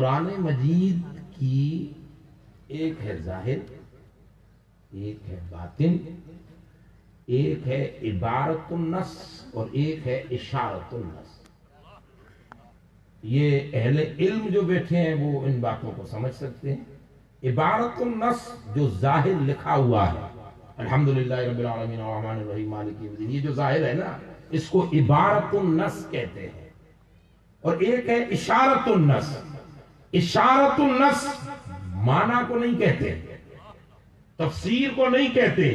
قرآن مجید کی ایک ہے ظاہر، ایک ہے باطن، ایک ہے عبارت النص اور ایک ہے اشارت النص۔ یہ اہل علم جو بیٹھے ہیں وہ ان باتوں کو سمجھ سکتے ہیں۔ عبارت النص جو ظاہر لکھا ہوا ہے، الحمدللہ رب العالمین الرحمن الرحیم مالک یوم الدین، یہ جو ظاہر ہے نا اس کو عبارت النص کہتے ہیں۔ اور ایک ہے اشارت النص۔ اشارت النص معنی کو نہیں کہتے، تفسیر کو نہیں کہتے،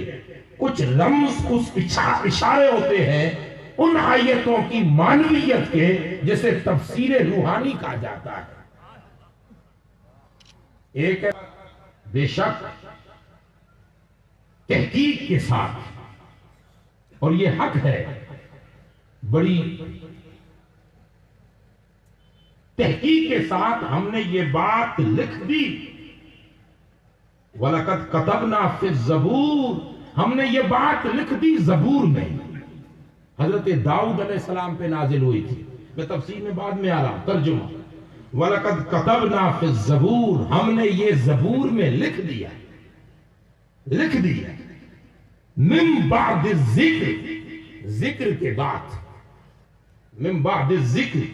کچھ رمز، کچھ اشارے ہوتے ہیں ان آیتوں کی معنویت کے، جسے تفسیر روحانی کہا جاتا ہے۔ ایک ہے بے شک تحقیق کے ساتھ، اور یہ حق ہے، بڑی تحقیق کے ساتھ ہم نے یہ بات لکھ دی۔ وَلَقَدْ كَتَبْنَا فِي الزَّبُورِ، ہم نے یہ بات لکھ دی زبور میں۔ حضرت داؤد علیہ السلام پہ نازل ہوئی تھی، میں تفسیر میں بعد میں آ رہا ہوں، ترجمہ۔ وَلَقَدْ كَتَبْنَا فِي الزَّبُورِ، ہم نے یہ زبور میں لکھ دیا، لکھ دیا۔ من بعد الذکر، ذکر کے بعد، من بعد الذکر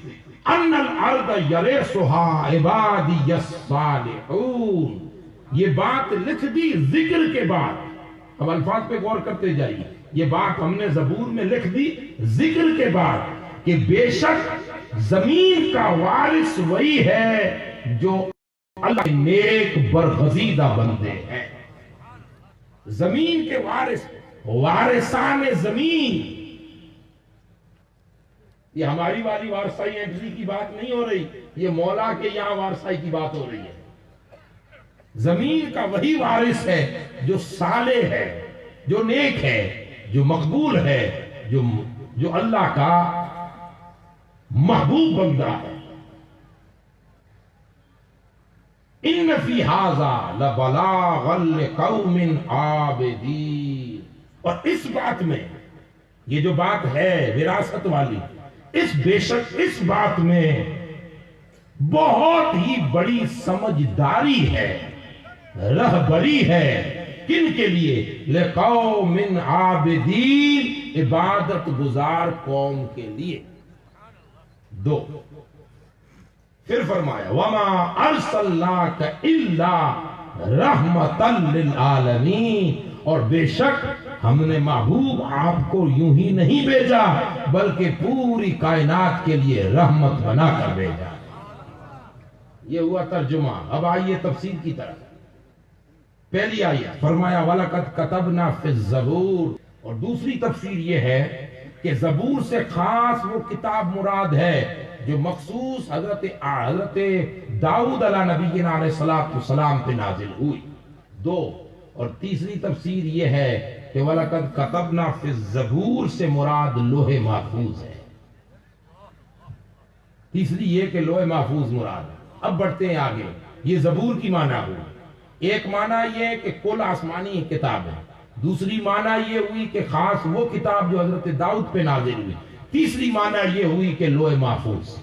ان الارض یرثها عبادی الصالحون، یہ بات لکھ دی ذکر کے بعد۔ اب الفاظ پہ غور کرتے جائیے، یہ بات ہم نے زبور میں لکھ دی ذکر کے بعد کہ بے شک زمین کا وارث وہی ہے جو اللہ کے نیک برگزیدہ بندے ہیں۔ زمین کے وارث، وارثان زمین، یہ ہماری والی وارثائی انٹری کی بات نہیں ہو رہی، یہ مولا کے یہاں وارثائی کی بات ہو رہی ہے۔ زمین کا وہی وارث ہے جو صالح ہے، جو نیک ہے، جو مقبول ہے، جو اللہ کا محبوب بندہ ہے۔ ان فی ھذا لبلاغا لقوم عابدین، اور اس بات میں، یہ جو بات ہے وراثت والی، بے شک اس بات میں بہت ہی بڑی سمجھداری ہے، رہبری ہے۔ کن کے لیے؟ لقوم عابدین، عبادت گزار قوم کے لیے۔ دو، پھر فرمایا وما ارسلناک الا رحمتا للعالمین، اور بے شک ہم نے محبوب آپ کو یوں ہی نہیں بھیجا بلکہ پوری کائنات کے لیے رحمت بنا کر بھیجا۔ یہ ہوا ترجمہ۔ اب آئیے تفسیر کی طرف۔ پہلی آیت فرمایا وَلَقَدْ كَتَبْنَا فِي الزَّبُورِ، اور دوسری تفسیر یہ ہے کہ زبور سے خاص وہ کتاب مراد ہے جو مخصوص حضرت داؤد علیہ نبینا علیہ السلام پہ نازل ہوئی۔ دو، اور تیسری تفسیر یہ ہے کہ وَلَقَدْ كَتَبْنَا فِي الزَّبُورِ سے مراد لوح محفوظ ہے۔ تیسری یہ کہ لوح محفوظ مراد ہے۔ اب بڑھتے ہیں آگے، یہ زبور کی معنی ہوئی۔ ایک معنی یہ ہے کہ کل آسمانی کتاب ہے، دوسری معنی یہ ہوئی کہ خاص وہ کتاب جو حضرت داؤد پہ نازل ہوئی، تیسری معنی یہ ہوئی کہ لوح محفوظ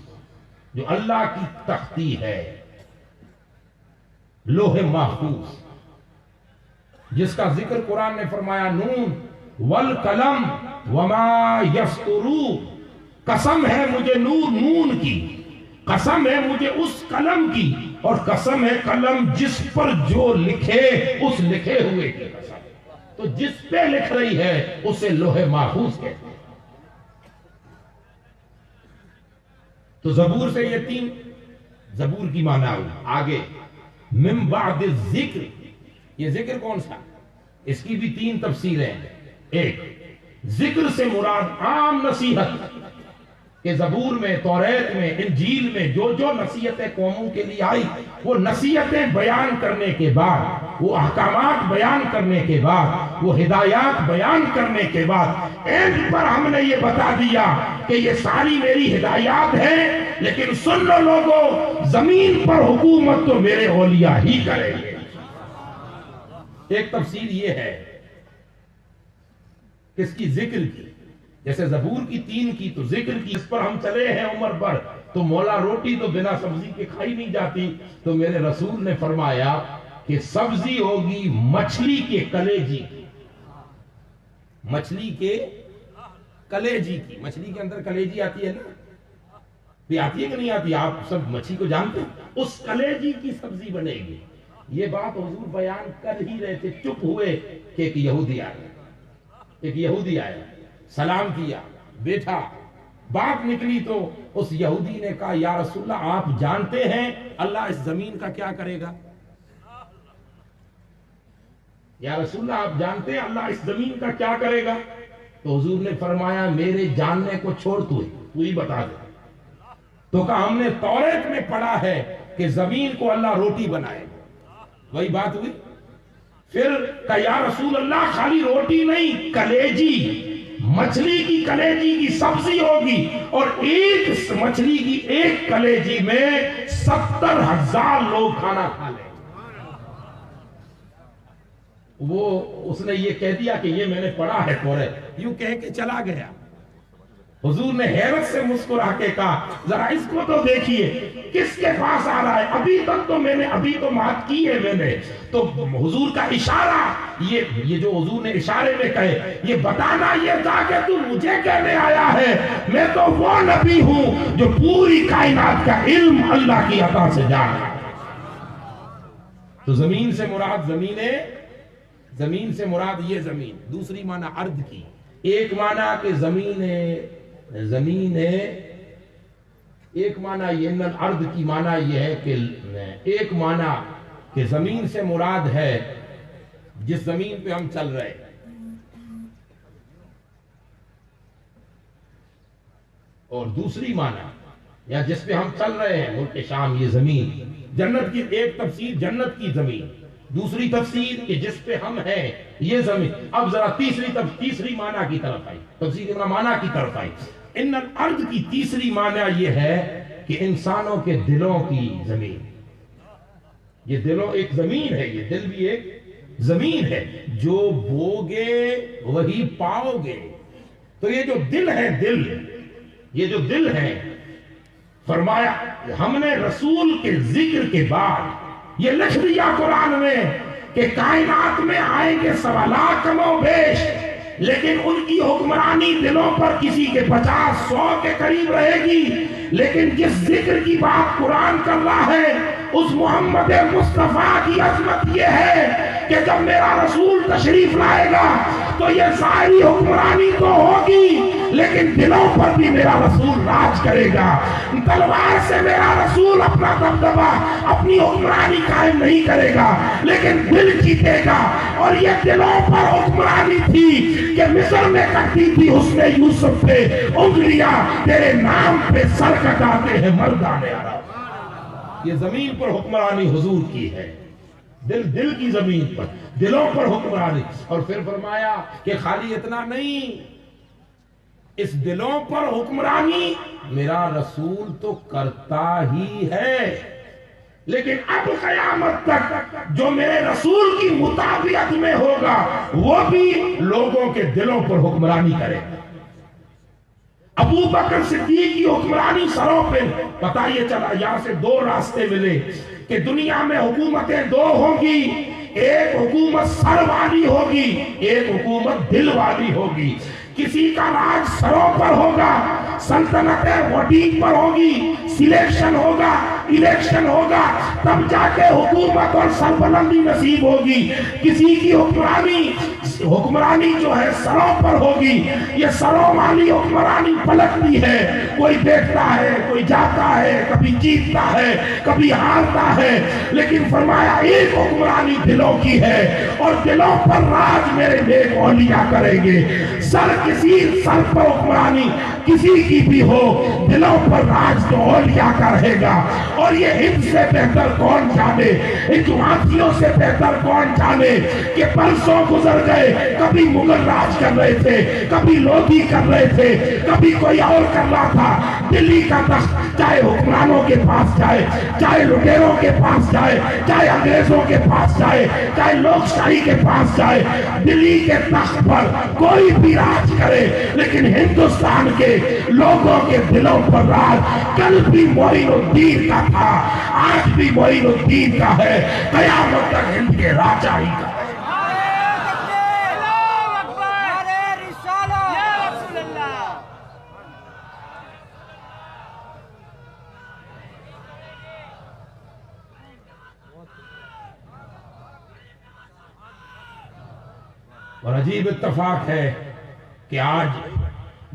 جو اللہ کی تختی ہے، لوح محفوظ جس کا ذکر قرآن نے فرمایا نون والقلم وما یسطرون، قسم ہے مجھے نون کی، قسم ہے مجھے اس قلم کی، اور قسم ہے قلم جس پر جو لکھے، اس لکھے ہوئے کی قسم۔ تو جس پہ لکھ رہی ہے اسے لوح محفوظ کہتے ہیں۔ تو زبور سے یہ تین زبور کی معنی ہوئی۔ آگے من بعد الذکر، یہ ذکر کون سا؟ اس کی بھی تین تفسیریں۔ ایک، ذکر سے مراد عام نصیحت کہ زبور میں، توریت میں، انجیل میں جو نصیحتیں قوموں کے لیے آئی، وہ نصیحتیں بیان کرنے کے بعد، وہ احکامات بیان کرنے کے بعد، وہ ہدایات بیان کرنے کے بعد اینڈ پر ہم نے یہ بتا دیا کہ یہ ساری میری ہدایات ہیں، لیکن سن لو لوگوں، زمین پر حکومت تو میرے اولیاء ہی کریں گے۔ ایک تفسیر یہ ہے کس کی؟ ذکر کی۔ جیسے زبور کی تین کی تو ذکر کی، اس پر ہم چلے ہیں عمر پر تو مولا روٹی تو بنا سبزی کے کھائی نہیں جاتی، تو میرے رسول نے فرمایا کہ سبزی ہوگی مچھلی کے کلیجی کی، مچھلی کے کلیجی کی، مچھلی کے اندر کلیجی آتی ہے نا، یہ آتی ہے کہ نہیں آتی؟ آپ سب مچھلی کو جانتے ہیں، اس کلیجی کی سبزی بنے گی۔ یہ بات حضور بیان کر ہی رہے تھے، چپ ہوئے کہ ایک یہودی آیا، ایک یہودی آیا، سلام کیا، بیٹھا، بات نکلی تو اس یہودی نے کہا یا رسول اللہ آپ جانتے ہیں اللہ اس زمین کا کیا کرے گا؟ یا رسول اللہ آپ جانتے ہیں اللہ اس زمین کا کیا کرے گا؟ تو حضور نے فرمایا میرے جاننے کو چھوڑ، تو ہی بتا دے۔ تو کہا ہم نے توریت میں پڑھا ہے کہ زمین کو اللہ روٹی بنائے گا، وہی بات ہوئی۔ پھر کہا یا رسول اللہ خالی روٹی نہیں، کلیجی، مچھلی کی کلیجی کی سبزی ہوگی، اور ایک مچھلی کی ایک کلیجی میں 70,000 لوگ کھانا کھا لیں۔ وہ اس نے یہ کہہ دیا کہ یہ میں نے پڑھا ہے توریت، یوں کہہ کے چلا گیا۔ حضور نے حیرت سے مسکرا کے کہا ذرا اس کو تو دیکھیے کس کے پاس آ رہا ہے، ابھی تک تو میں نے ابھی تو بات کی ہے میں نے۔ تو حضور کا اشارہ، یہ جو حضور نے اشارے میں کہے، یہ بتانا یہ تھا کہ تو مجھے کہنے آیا ہے، میں تو وہ نبی ہوں جو پوری کائنات کا علم اللہ کی عطا سے جانا۔ تو زمین سے مراد زمین سے مراد یہ زمین، دوسری معنی ارض کی۔ ایک معنی کہ زمین ہے، ایک معنی یہ ارض کی معنی یہ ہے کہ ایک معنی کہ زمین سے مراد ہے جس زمین پہ ہم چل رہے ہیں، اور دوسری معنی یا جس پہ ہم چل رہے ہیں ملک شام، یہ زمین جنت کی، ایک تفسیر جنت کی زمین، دوسری تفسیر کہ جس پہ ہم ہیں یہ زمین۔ اب ذرا تیسری معنی کی طرف آئی، تفسیر معنی کی طرف آئی۔ ان الارض کی تیسری معنی یہ ہے کہ انسانوں کے دلوں کی زمین، یہ دلوں ایک زمین ہے، یہ دل بھی ایک زمین ہے، جو بوگے وہی پاؤ گے۔ تو یہ جو دل ہے، یہ جو دل ہے، فرمایا ہم نے رسول کے ذکر کے بعد یہ لکھ دیا قرآن میں کہ کائنات میں آئیں گے سوالات کم و بیش، لیکن ان کی حکمرانی دلوں پر کسی کے 50-100 کے قریب رہے گی۔ لیکن جس ذکر کی بات قرآن کر رہا ہے، اس محمد مصطفیٰ کی عظمت یہ ہے کہ جب میرا رسول تشریف لائے گا تو یہ ساری حکمرانی تو ہوگی، لیکن دلوں پر بھی میرا رسول راج کرے گا۔ تلوار سے میرا رسول اپنا دبدبہ، اپنی حکمرانی قائم نہیں کرے گا، لیکن دل جیتے گا۔ اور یہ دلوں پر حکمرانی تھی کہ مصر میں کرتی تھی حسن یوسف پہ انگلیاں، تیرے نام پہ سر کٹاتے ہیں مردان عرب۔ یہ زمین پر حکمرانی حضور کی ہے، دل کی زمین پر، دلوں پر حکمرانی۔ اور پھر فرمایا کہ خالی اتنا نہیں، اس دلوں پر حکمرانی میرا رسول تو کرتا ہی ہے، لیکن اب قیامت تک جو میرے رسول کی مطابعت میں ہوگا وہ بھی لوگوں کے دلوں پر حکمرانی کرے گا۔ ابو بکر صدیق کی حکمرانی سروں پہ، پتہ یہ چلا یہاں سے 2 راستے ملے کہ دنیا میں حکومتیں 2 ہوں گی، ایک حکومت سر والی ہوگی، ایک حکومت دل والی ہوگی۔ کسی کا راج سروں پر ہوگا، سلطنت ووٹنگ پر ہوگی، سلیکشن ہوگا، الیکشن ہوگا، تب جا کے حکومت اور سربلندی نصیب ہوگی۔ کسی کی حکمرانی جو ہے سروں پر ہوگی، یہ سروں والی حکمرانی پلٹتی ہے، کوئی دیکھتا ہے، کوئی جاتا ہے، کبھی جیتتا ہے، کبھی ہارتا ہے، لیکن فرمایا ایک حکمرانی دلوں کی ہے، اور دلوں پر راج میرے نیک اولیاء کریں گے۔ کسی سر پر حکمرانی کسی کی بھی ہو، دلوں پر راج تو اولیاء کا رہے گا۔ اور یہ ہند سے بہتر کون جانے، جماعتیوں سے بہتر کون جانے کہ برسوں گزر گئے، کبھی مغل راج کر رہے تھے، کبھی لودھی کر رہے تھے، کبھی کوئی اور کر رہا تھا، دلی کا تخت چاہے حکمرانوں کے پاس جائے، چاہے لٹیروں کے پاس جائے، چاہے انگریزوں کے پاس جائے، چاہے لوک شاہی کے پاس جائے، دلی کے تخت پر کوئی بھی راج کرے، لیکن ہندوستان کے لوگوں کے دلوں پر راج کل بھی معین الدین کا تھا، آج بھی معین الدین کا ہے، قیامت تک ہند کے راجہ ہی کا ہے۔ اور عجیب اتفاق ہے کہ آج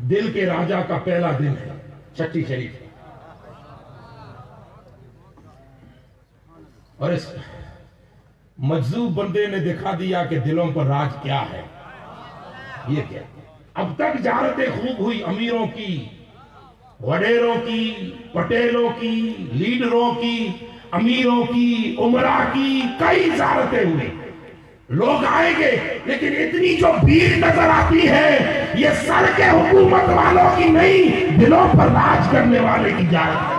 دل کے راجہ کا پہلا دن ہے، چھٹی شریف، اور اس مجذوب بندے نے دکھا دیا کہ دلوں پر راج کیا ہے۔ یہ کیا؟ اب تک زیارتیں خوب ہوئی، امیروں کی، وڈیروں کی، پٹیلوں کی، لیڈروں کی، امیروں کی، عمرہ کی، کئی زیارتیں ہوئی، لوگ آئیں گے، لیکن اتنی جو بھیڑ نظر آتی ہے یہ سر کے حکومت والوں کی نہیں، دلوں پر راج کرنے والے کی زیارت ہے۔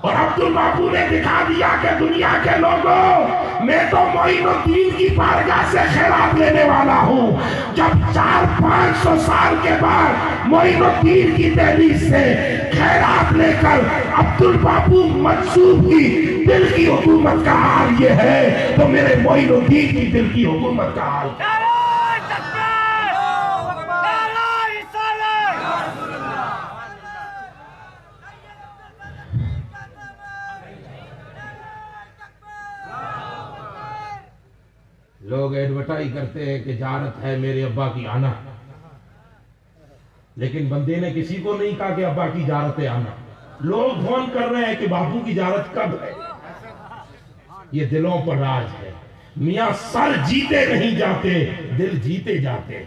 اور عبدالبابو نے دکھا دیا کہ دنیا کے لوگوں، میں تو معین الدین کی بارگاہ سے خیرات لینے والا ہوں۔ جب 400-500 سال کے بعد معین الدین کی دہلیز سے خیرات لے کر عبدالبابو مجذوب کی دل کی حکومت کا حال یہ ہے، تو میرے معین الدین کی دل کی حکومت کا حال کیا ہے؟ لوگ ایڈورٹائز کرتے ہیں کہ زیارت ہے میرے ابا کی آنا، لیکن بندے نے کسی کو نہیں کہا کہ ابا کی زیارت ہے آنا۔ لوگ فون کر رہے ہیں کہ باپو کی زیارت کب ہے۔ یہ دلوں پر راج ہے میاں، سر جیتے نہیں جاتے، دل جیتے جاتے۔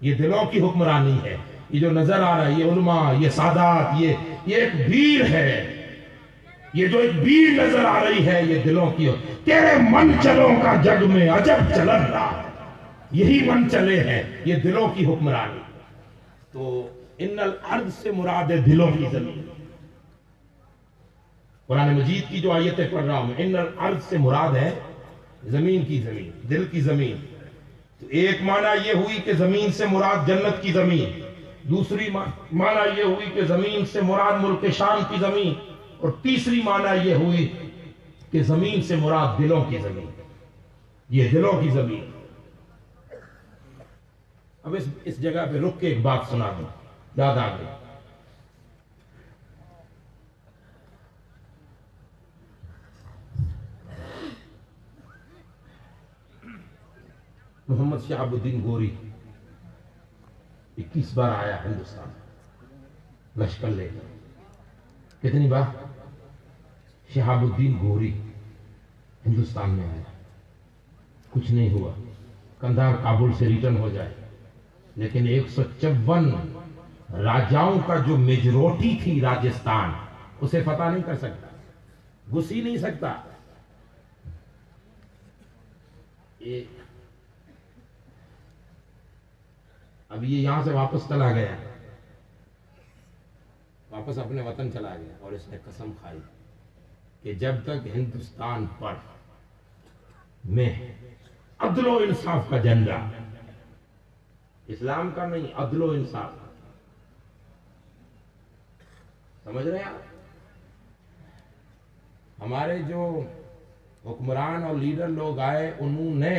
یہ دلوں کی حکمرانی ہے۔ یہ جو نظر آ رہا ہے، یہ علماء، یہ سادات، یہ ایک بھیڑ ہے، یہ جو ایک بھیڑ نظر آ رہی ہے یہ دلوں کی ہو۔ تیرے من چلوں کا جگ میں عجب چلن رہا ہے، یہی من چلے ہیں، یہ دلوں کی حکمرانی۔ تو ان الارض سے مراد ہے دلوں کی زمین۔ قرآن مجید کی جو آیتیں پڑھ رہا ہوں، ان الارض سے مراد ہے زمین کی زمین، دل کی زمین۔ تو ایک معنی یہ ہوئی کہ زمین سے مراد جنت کی زمین، دوسری معنی یہ ہوئی کہ زمین سے مراد ملک شام کی زمین، اور تیسری معنی یہ ہوئی کہ زمین سے مراد دلوں کی زمین، یہ دلوں کی زمین۔ اب اس جگہ پہ رک کے ایک بات سنا دوں، یاد آ گئی۔ محمد شہاب الدین گوری 21 بار آیا ہندوستان، لشکر لے کر۔ کتنی بار؟ شہاب الدین گوری ہندوستان میں آیا، کچھ نہیں ہوا، کندھار کابل سے ریٹرن ہو جائے، لیکن 154 راجاؤں کا جو میجورٹی تھی راجستان، اسے فتح نہیں کر سکتا، گھس ہی نہیں سکتا۔ اب یہ یہاں سے واپس چلا گیا، واپس اپنے وطن چلا گیا، اور اس نے قسم کھائی کہ جب تک ہندوستان پر میں عدل و انصاف کا جھنڈا، اسلام کا نہیں، عدل و انصاف، سمجھ رہے ہیں آپ؟ ہمارے جو حکمران اور لیڈر لوگ آئے، انہوں نے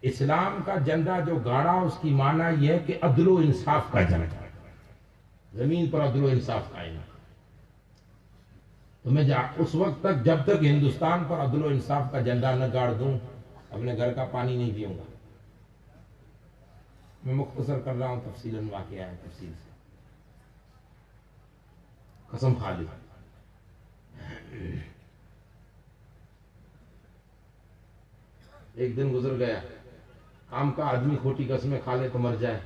اسلام کا جھنڈا جو گاڑا، اس کی معنی یہ ہے کہ عدل و انصاف کا جھنڈا، زمین پر عدل و انصاف قائم۔ تو میں اس وقت تک، جب تک ہندوستان پر عدل و انصاف کا جھنڈا نہ گاڑ دوں، اپنے گھر کا پانی نہیں پیوں گا۔ میں مختصر کر رہا ہوں، تفصیلاً واقعہ ہے، تفصیل سے قسم کھا لی۔ ایک دن گزر گیا، کام کا آدمی کھوٹی قسمیں کھا لے تو مر جائے،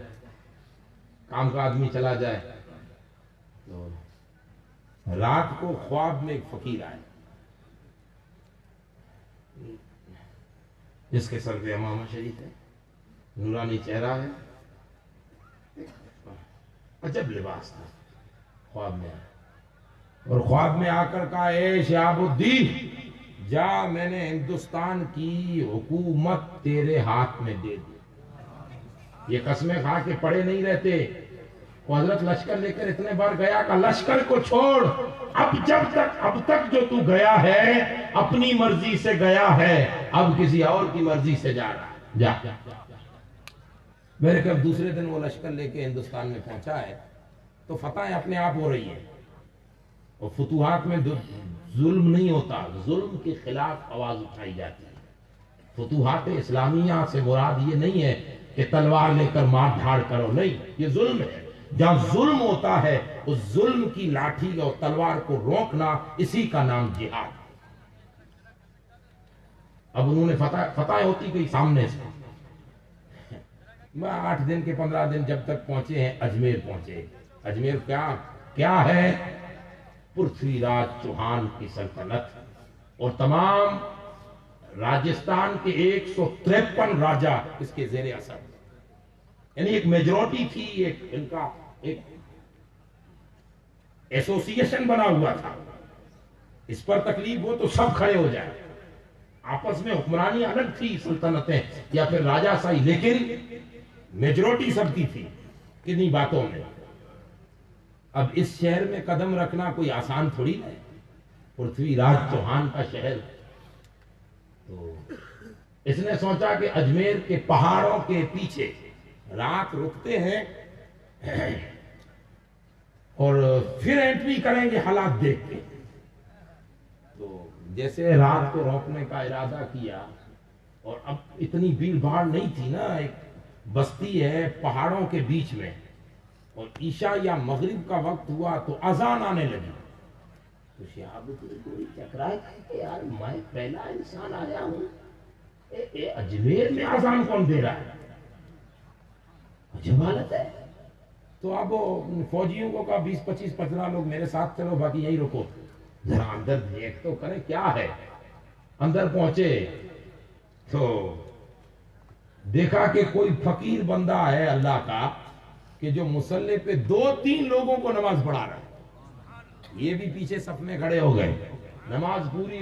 کام کا آدمی چلا جائے۔ تو رات کو خواب میں ایک فقیر آئے، جس کے سر پہ امامہ شریف ہے، نورانی چہرہ ہے، عجب لباس تھا۔ خواب میں آیا اور خواب میں آ کر کہا اے شہاب الدین جا میں نے ہندوستان کی حکومت تیرے ہاتھ میں دے دی۔ یہ قسمیں کھا کے پڑے نہیں رہتے۔ وہ حضرت لشکر لے کر اتنے بار گیا کہ لشکر کو چھوڑ، اب تک جو تو گیا ہے اپنی مرضی سے گیا ہے، اب کسی اور کی مرضی سے جا رہا ہے، جا۔ میرے کب دوسرے دن وہ لشکر لے کے ہندوستان میں پہنچا ہے تو فتحیں اپنے آپ ہو رہی ہیں، اور فتوحات میں ظلم نہیں ہوتا، ظلم کے خلاف آواز اٹھائی جاتی ہے۔ فتوحات اسلامیہ سے مراد یہ نہیں ہے کہ تلوار لے کر مار دھاڑ کرو، نہیں، یہ ظلم ہے۔ جہاں ظلم ہوتا ہے اس ظلم کی لاٹھی اور تلوار کو روکنا، اسی کا نام جہاد۔ اب انہوں نے فتح ہوتی گئی سامنے سے۔ 8 دن کے 15 دن جب تک پہنچے ہیں اجمیر پہنچے۔ اجمیر کیا ہے؟ پرتھوی راج چوہان کی سلطنت، اور تمام راجستھان کے 153 راجہ اس کے زیر اثر، یعنی ایک میجورٹی تھی، ان کا ایک ایسوسیشن بنا ہوا تھا۔ اس پر تکلیف ہو تو سب کھڑے ہو جائیں۔ آپس میں حکمرانی الگ تھی سلطنتیں یا پھر راجہ سائی، لیکن میجورٹی سب کی تھی کنی باتوں میں۔ اب اس شہر میں قدم رکھنا کوئی آسان تھوڑی ہے، پرتھوی راج چوہان کا شہر۔ تو اس نے سوچا کہ اجمیر کے پہاڑوں کے پیچھے رات رکتے ہیں اور پھر انٹری کریں گے حالات دیکھ کے۔ تو جیسے رات کو روکنے کا ارادہ کیا، اور اب اتنی بھیڑ بھاڑ نہیں تھی نا، ایک بستی ہے پہاڑوں کے بیچ میں، اور عشاء یا مغرب کا وقت ہوا تو اذان آنے لگی۔ تو شہاب الدین کو چکرا ہے کہ یار میں پہلا انسان آیا ہوں، اجمیر میں اذان کون دے رہا ہے؟ عجب حالت ہے۔ تو اب فوجیوں کو کہا 20-25-15 لوگ میرے ساتھ چلو، باقی یہی رکو، ذرا اندر دیکھ تو کریں کیا ہے۔ اندر پہنچے تو دیکھا کہ کوئی فقیر بندہ ہے اللہ کا کہ جو مصلی پہ 2-3 لوگوں کو نماز پڑھا رہا ہے۔ یہ بھی پیچھے صف میں کھڑے ہو گئے، نماز پوری